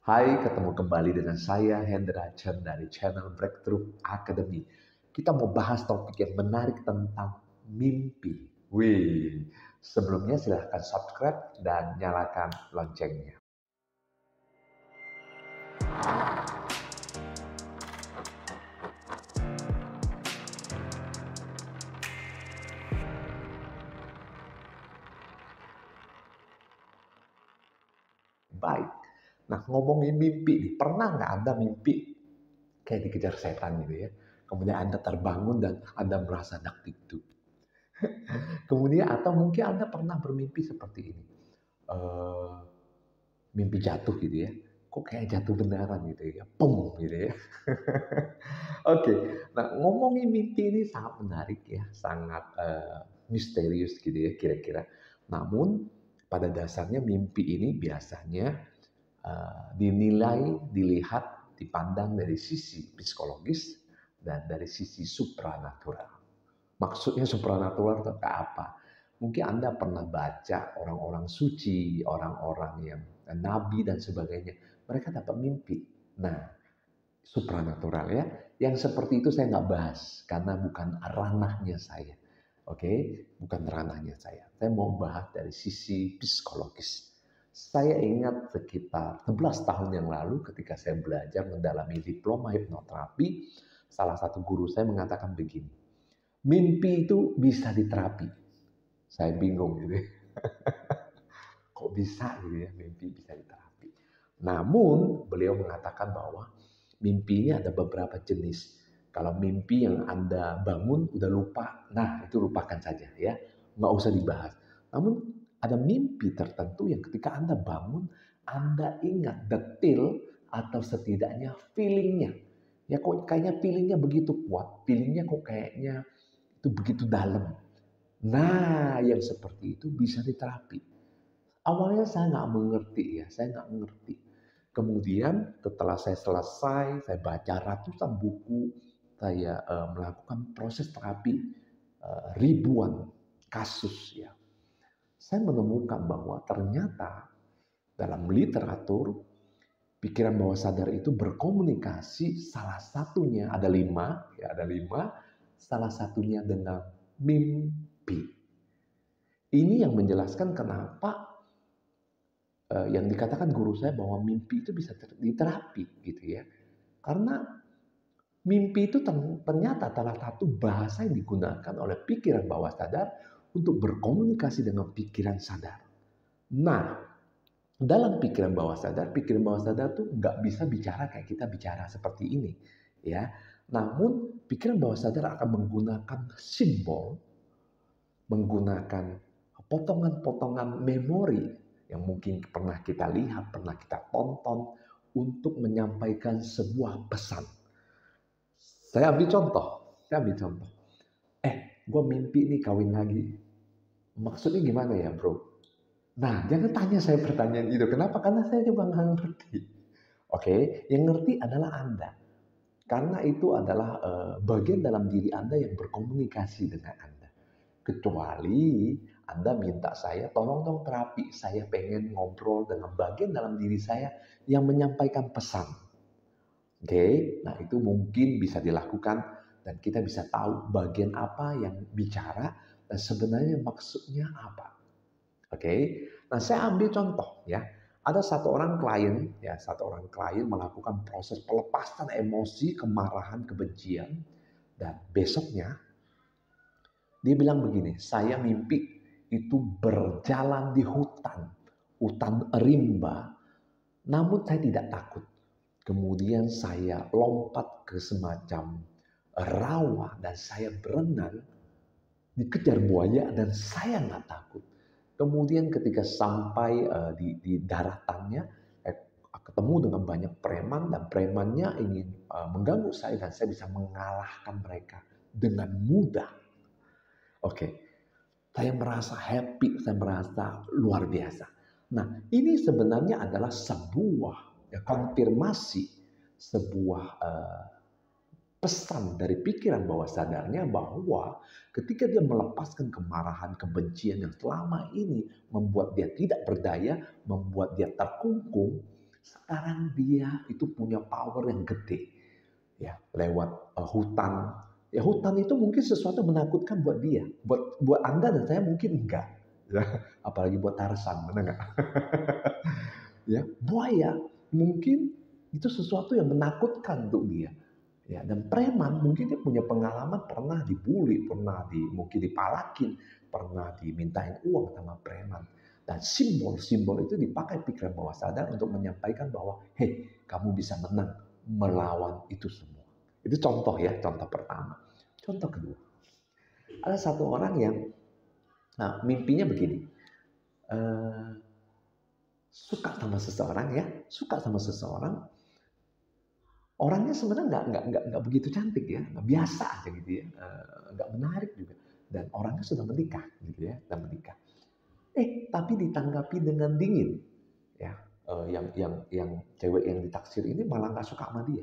Hai, ketemu kembali dengan saya Hendra Chen dari channel Breakthrough Academy. Kita mau bahas topik yang menarik tentang mimpi. Wih, sebelumnya silahkan subscribe dan nyalakan loncengnya. Baik, nah ngomongin mimpi nih, pernah nggak Anda mimpi kayak dikejar setan gitu ya? Kemudian Anda terbangun dan Anda merasa dakdikduk. Kemudian atau mungkin Anda pernah bermimpi seperti ini. Eh, Mimpi jatuh gitu ya. Kok kayak jatuh beneran gitu ya. Pung gitu ya. Oke, nah ngomongin mimpi ini sangat menarik ya, sangat misterius gitu ya kira-kira. Namun pada dasarnya mimpi ini biasanya dinilai, dilihat, dipandang dari sisi psikologis dan dari sisi supranatural. Maksudnya supranatural itu apa? Mungkin Anda pernah baca orang-orang suci, orang-orang yang nabi dan sebagainya. Mereka dapat mimpi. Nah, supranatural ya. Yang seperti itu saya nggak bahas karena bukan ranahnya saya. Oke, bukan ranahnya saya. Saya mau bahas dari sisi psikologis. Saya ingat sekitar 11 tahun yang lalu ketika saya belajar mendalami diploma hipnoterapi, salah satu guru saya mengatakan begini, mimpi itu bisa diterapi. Saya bingung gitu ya. Kok bisa gitu ya, mimpi bisa diterapi. Namun beliau mengatakan bahwa mimpi ini ada beberapa jenis. Kalau mimpi yang Anda bangun udah lupa, nah itu lupakan saja ya, nggak usah dibahas. Namun ada mimpi tertentu yang ketika Anda bangun, Anda ingat detail atau setidaknya feelingnya. Ya kok kayaknya feelingnya begitu kuat, feelingnya kok kayaknya itu begitu dalam. Nah, yang seperti itu bisa diterapi. Awalnya saya nggak mengerti ya, saya nggak mengerti. Kemudian setelah saya selesai, saya baca ratusan buku, saya melakukan proses terapi ribuan kasus ya. Saya menemukan bahwa ternyata dalam literatur pikiran bawah sadar itu berkomunikasi salah satunya ada lima, ya ada lima, salah satunya dengan mimpi. Ini yang menjelaskan kenapa yang dikatakan guru saya bahwa mimpi itu bisa diterapi gitu ya. Karena mimpi itu ternyata salah satu bahasa yang digunakan oleh pikiran bawah sadar untuk berkomunikasi dengan pikiran sadar. Nah, dalam pikiran bawah sadar tuh nggak bisa bicara kayak kita bicara seperti ini, ya. Namun pikiran bawah sadar akan menggunakan simbol, menggunakan potongan-potongan memori yang mungkin pernah kita lihat, pernah kita tonton untuk menyampaikan sebuah pesan. Saya ambil contoh, saya ambil contoh. Gue mimpi nih kawin lagi. Maksudnya gimana ya bro? Nah, jangan tanya saya pertanyaan itu. Kenapa? Karena saya juga nggak ngerti. Oke, yang ngerti adalah Anda. Karena itu adalah bagian dalam diri Anda yang berkomunikasi dengan Anda. Kecuali Anda minta saya, tolong dong terapi. Saya pengen ngobrol dengan bagian dalam diri saya yang menyampaikan pesan. Oke, nah itu mungkin bisa dilakukan dan kita bisa tahu bagian apa yang bicara dan sebenarnya maksudnya apa. Oke, nah saya ambil contoh ya. Ada satu orang klien, ya satu orang klien melakukan proses pelepasan emosi, kemarahan, kebencian, dan besoknya dia bilang begini, saya mimpi itu berjalan di hutan, hutan rimba, namun saya tidak takut. Kemudian saya lompat ke semacam rawa dan saya berenang, dikejar buaya dan saya nggak takut. Kemudian ketika sampai di daratannya, ketemu dengan banyak preman dan premannya ingin mengganggu saya dan saya bisa mengalahkan mereka dengan mudah. Oke, saya merasa happy, saya merasa luar biasa. Nah, ini sebenarnya adalah sebuah ya, konfirmasi, sebuah pesan dari pikiran bawah sadarnya bahwa ketika dia melepaskan kemarahan, kebencian yang selama ini membuat dia tidak berdaya, membuat dia terkungkung, Sekarang dia itu punya power yang gede, ya lewat hutan. Ya hutan itu mungkin sesuatu menakutkan buat dia, buat Anda dan saya mungkin enggak. Ya, apalagi buat Tarzan, benar nggak? Ya, buaya mungkin itu sesuatu yang menakutkan untuk dia. Ya, dan preman mungkin dia punya pengalaman pernah dibully, pernah mungkin dipalakin, pernah dimintain uang sama preman. Dan simbol-simbol itu dipakai pikiran bawah sadar untuk menyampaikan bahwa, hei, kamu bisa menang melawan itu semua. Itu contoh ya, contoh pertama. Contoh kedua, ada satu orang yang mimpinya begini, eh, suka sama seseorang ya, suka sama seseorang. Orangnya sebenarnya nggak begitu cantik ya, nggak biasa aja gitu ya, nggak menarik juga. Dan orangnya sudah menikah gitu ya, dan menikah. Tapi ditanggapi dengan dingin, ya. Yang cewek yang ditaksir ini malah nggak suka sama dia.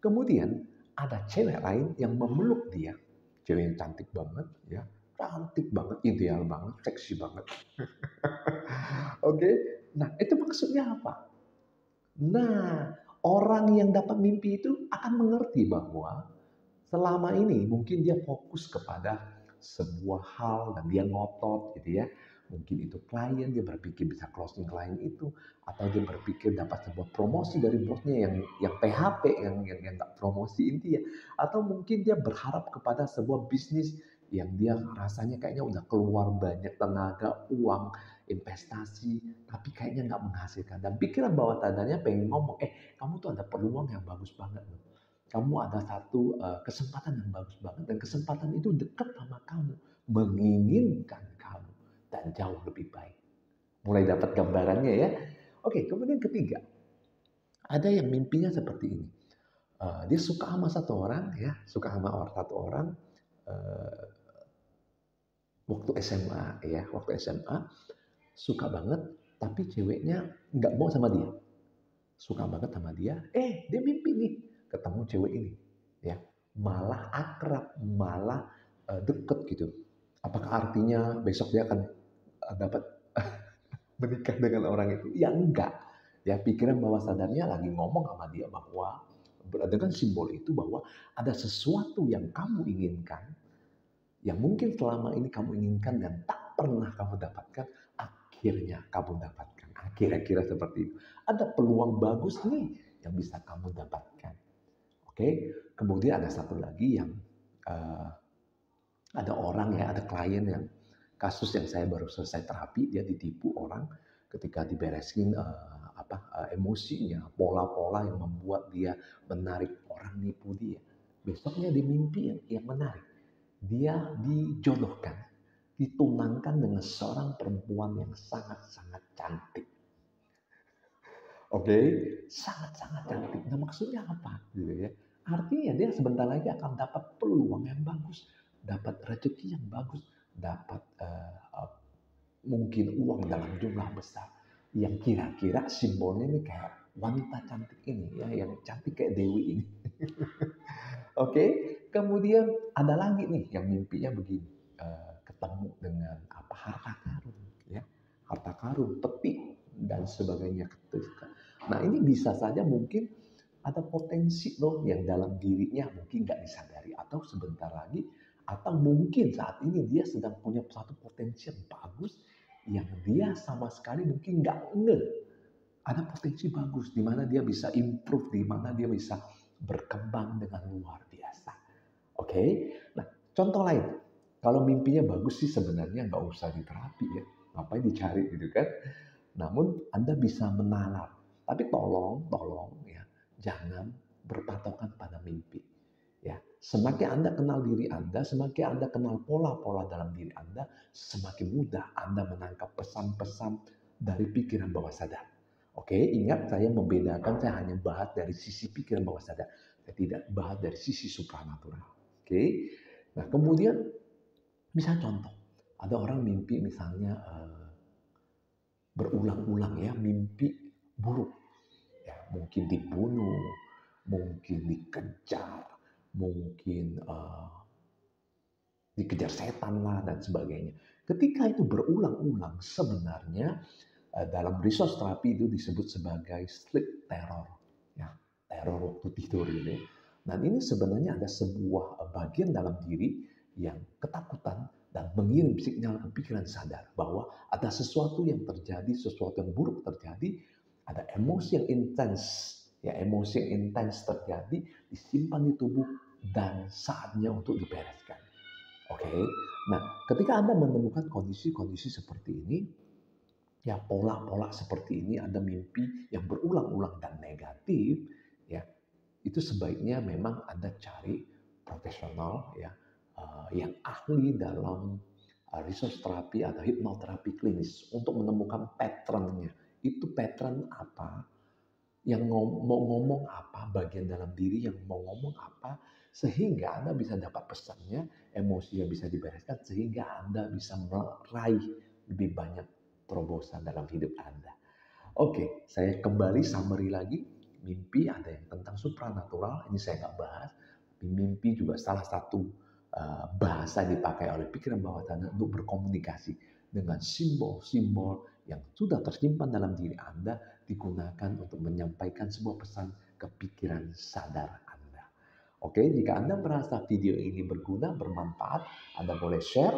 Kemudian ada cewek lain yang memeluk dia, cewek yang cantik banget, ya, cantik banget, ideal banget, seksi banget. Oke, nah itu maksudnya apa? Nah, orang yang dapat mimpi itu akan mengerti bahwa selama ini mungkin dia fokus kepada sebuah hal dan dia ngotot gitu ya. Mungkin itu klien, dia berpikir bisa closing klien itu, atau dia berpikir dapat sebuah promosi dari bosnya yang PHP, yang nggak promosi inti ya. Atau mungkin dia berharap kepada sebuah bisnis yang dia rasanya kayaknya udah keluar banyak tenaga, uang, investasi, tapi kayaknya nggak menghasilkan. Dan pikiran bawah sadarnya pengen ngomong, kamu tuh ada peluang yang bagus banget loh. Kamu ada satu kesempatan yang bagus banget, dan kesempatan itu dekat sama kamu, menginginkan kamu, dan jauh lebih baik. Mulai dapat gambarannya ya. Oke, kemudian ketiga, ada yang mimpinya seperti ini. Dia suka sama satu orang ya, suka sama satu orang uh, waktu SMA ya, waktu SMA suka banget, tapi ceweknya nggak mau sama dia. Suka banget sama dia, dia mimpi nih ketemu cewek ini, ya, malah akrab, malah deket gitu. Apakah artinya besok dia akan dapat menikah dengan orang itu? Ya enggak. Ya pikiran bawah sadarnya lagi ngomong sama dia bahwa dengan simbol itu bahwa ada sesuatu yang kamu inginkan, yang mungkin selama ini kamu inginkan dan tak pernah kamu dapatkan, akhirnya kamu dapatkan. Kira-kira seperti itu. Ada peluang bagus nih yang bisa kamu dapatkan. Oke, kemudian ada satu lagi yang ada orang ya, ada klien yang kasus yang saya baru selesai terapi, dia ditipu orang ketika diberesin emosinya, pola-pola yang membuat dia menarik orang, nipu dia. Besoknya di mimpi yang menarik, dia dijodohkan, ditunangkan dengan seorang perempuan yang sangat-sangat cantik. Oke, sangat-sangat cantik. Nah maksudnya apa? Gitu ya. Artinya dia sebentar lagi akan dapat peluang yang bagus, dapat rezeki yang bagus, dapat mungkin uang dalam jumlah besar. Yang kira-kira simbolnya ini kayak wanita cantik ini ya, yang cantik kayak Dewi ini. Oke, kemudian ada lagi nih yang mimpinya begini, ketemu dengan harta karun, ya, harta karun, peti dan sebagainya. Nah ini bisa saja mungkin ada potensi loh yang dalam dirinya mungkin nggak disadari, atau sebentar lagi, atau mungkin saat ini dia sedang punya satu potensi yang bagus yang dia sama sekali mungkin nggak ngeh. Ada potensi bagus di mana dia bisa improve, di mana dia bisa berkembang dengan luar biasa. Oke, nah contoh lain, kalau mimpinya bagus sih sebenarnya nggak usah diterapi ya, ngapain dicari gitu kan. Namun Anda bisa menalar, tapi tolong ya, jangan berpatokan pada mimpi. Ya, semakin Anda kenal diri Anda, semakin Anda kenal pola-pola dalam diri Anda, semakin mudah Anda menangkap pesan-pesan dari pikiran bawah sadar. Oke, ingat saya membedakan, saya hanya bahas dari sisi pikiran bawah sadar. Saya tidak bahas dari sisi supranatural. Oke. Nah, kemudian misal contoh, ada orang mimpi misalnya berulang-ulang ya, mimpi buruk. Ya, mungkin dibunuh, mungkin dikejar, mungkin dikejar setan lah dan sebagainya. Ketika itu berulang-ulang, sebenarnya dalam resource terapi itu disebut sebagai sleep terror, ya, teror waktu tidur ini. Dan ini sebenarnya ada sebuah bagian dalam diri yang ketakutan dan mengirim sinyal ke pikiran sadar bahwa ada sesuatu yang terjadi, sesuatu yang buruk terjadi, ada emosi yang intens, ya, emosi yang intens terjadi, disimpan di tubuh dan saatnya untuk dibereskan. Oke. Nah, ketika Anda menemukan kondisi-kondisi seperti ini, ya pola-pola seperti ini, ada mimpi yang berulang-ulang dan negatif, ya itu sebaiknya memang Anda cari profesional, ya, yang ahli dalam resource terapi atau hipnoterapi klinis untuk menemukan pattern-nya. Itu pattern apa, yang mau ngomong apa, bagian dalam diri yang mau ngomong apa, sehingga Anda bisa dapat pesannya, emosi yang bisa dibereskan, sehingga Anda bisa meraih lebih banyak terobosan dalam hidup Anda. Oke, saya kembali summary lagi. Mimpi ada yang tentang supranatural, ini saya nggak bahas. Tapi mimpi juga salah satu bahasa yang dipakai oleh pikiran bawah tanah untuk berkomunikasi dengan simbol-simbol yang sudah tersimpan dalam diri Anda, digunakan untuk menyampaikan sebuah pesan ke pikiran sadar Anda. Oke, jika Anda merasa video ini berguna, bermanfaat, Anda boleh share.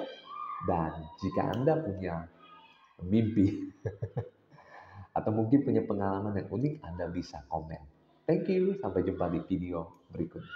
Dan jika Anda punya mimpi atau mungkin punya pengalaman yang unik, Anda bisa komen. Thank you, sampai jumpa di video berikutnya.